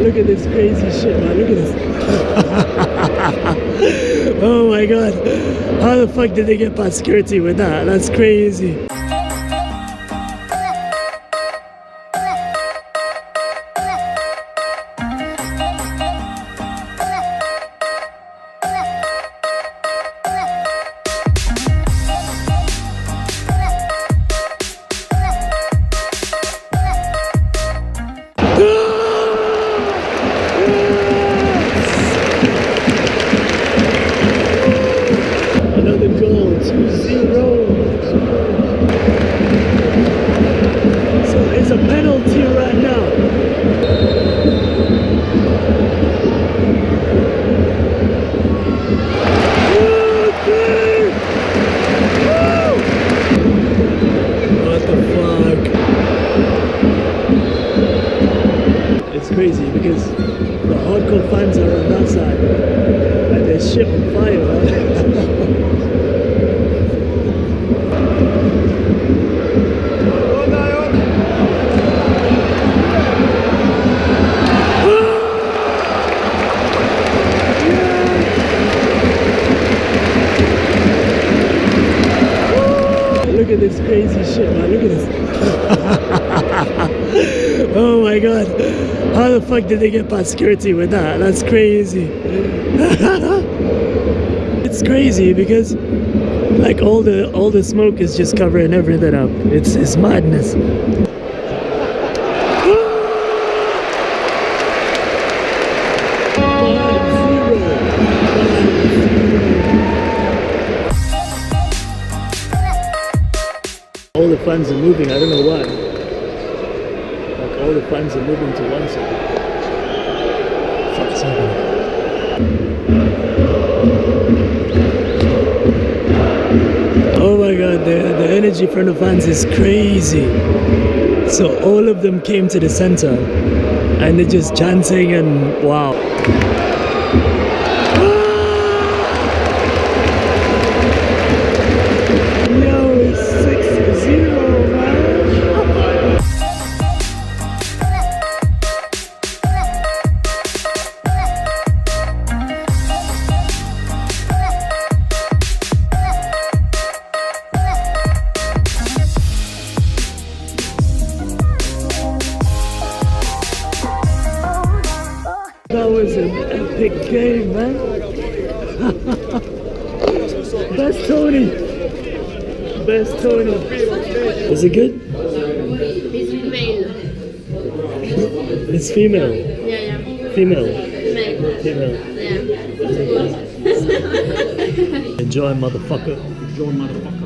Look at this crazy shit, man. Look at this. Oh my god. How the fuck did they get past security with that? That's crazy. Crazy because the hardcore fans are on that side and there's shit on fire. Look at this crazy shit, man. Look at this. Oh my god. How the fuck did they get past security with that? That's crazy. It's crazy because like all the smoke is just covering everything up. It's madness. All the fans are moving, I don't know why. Like all the fans are moving to one side. Fuck's happening. Oh my god, the energy from the fans is crazy. So all of them came to the center and they're just chanting and wow. That was an epic game, man. Best Tony. Best Tony. Is it good? It's male. It's female. Yeah. Female. Female. Yeah. Enjoy, motherfucker. Enjoy, motherfucker.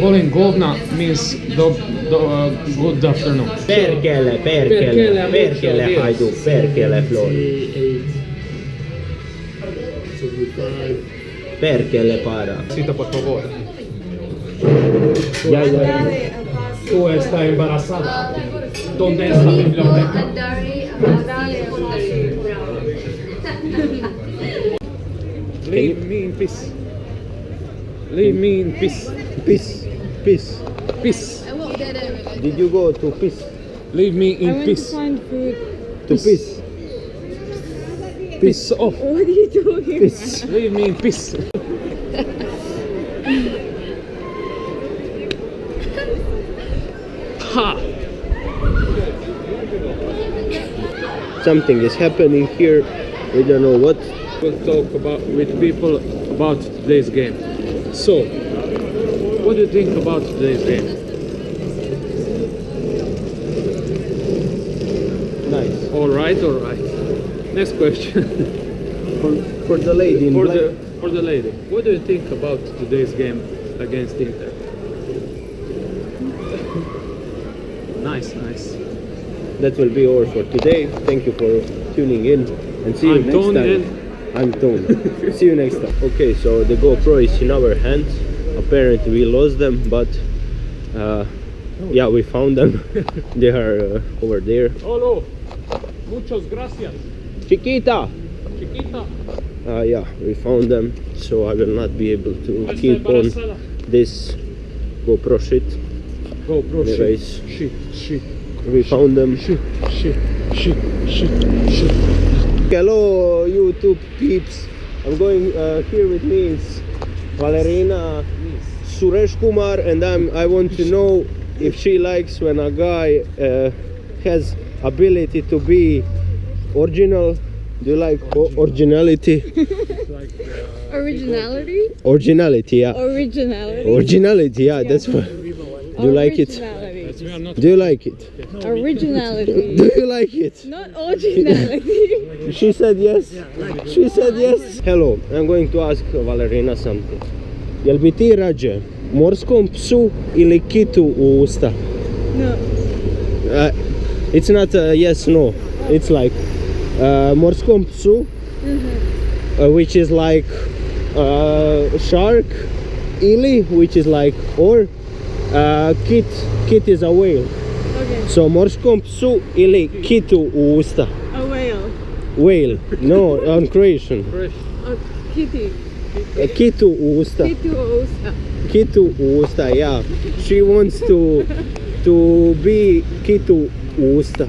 Volim govna means good afternoon. Perkele, HAJDUK, perkele, Floyd. Perkele, para. Cita, por favor. Ya. Tú estás embarazada. ¿Dónde es la biblioteca? Leave me in peace. Leave me in peace. Peace. Peace. Did you go to peace? Leave me in peace. To peace. Piss off. What are you doing? Peace. Leave me in peace. Ha! Something is happening here. We don't know what. We'll talk with people about today's game. So, what do you think about today's game? Nice. All right. Next question. For the lady in black. For the lady. What do you think about today's game against Inter? Nice. That will be all for today. Thank you for tuning in and see you next time. I'm Tone. See you next time. Okay, so the GoPro is in our hands. Apparently we lost them, but yeah, we found them. They are over there. Hola. Muchas gracias. Chiquita! Yeah, we found them, so I will not be able to keep on this GoPro shit. GoPro Anyways, shit. We found them. Hello YouTube peeps. I'm going here with me is Valerina, Suresh Kumar, and I want to know if she likes when a guy has ability to be original. Do you like originality? Originality? Originality, yeah. Originality. Originality, yeah. That's what. Do you like it? Do you like it? Originality. Do you like it? Not originality. She said yes. She said yes. Hello, I'm going to ask Valerina something. Jel bi ti rađe morskom psu ili kitu u usta? No. It's not a yes, no. It's like morskom psu, which is like shark, ili, which is like, or kit is a whale. Okay. So morskom psu ili kitu u usta. A whale. Whale, no, on Croatian. A kitty. Kitu u usta. Kitu usta. Kitu u usta, yeah. She wants to be kitu u usta.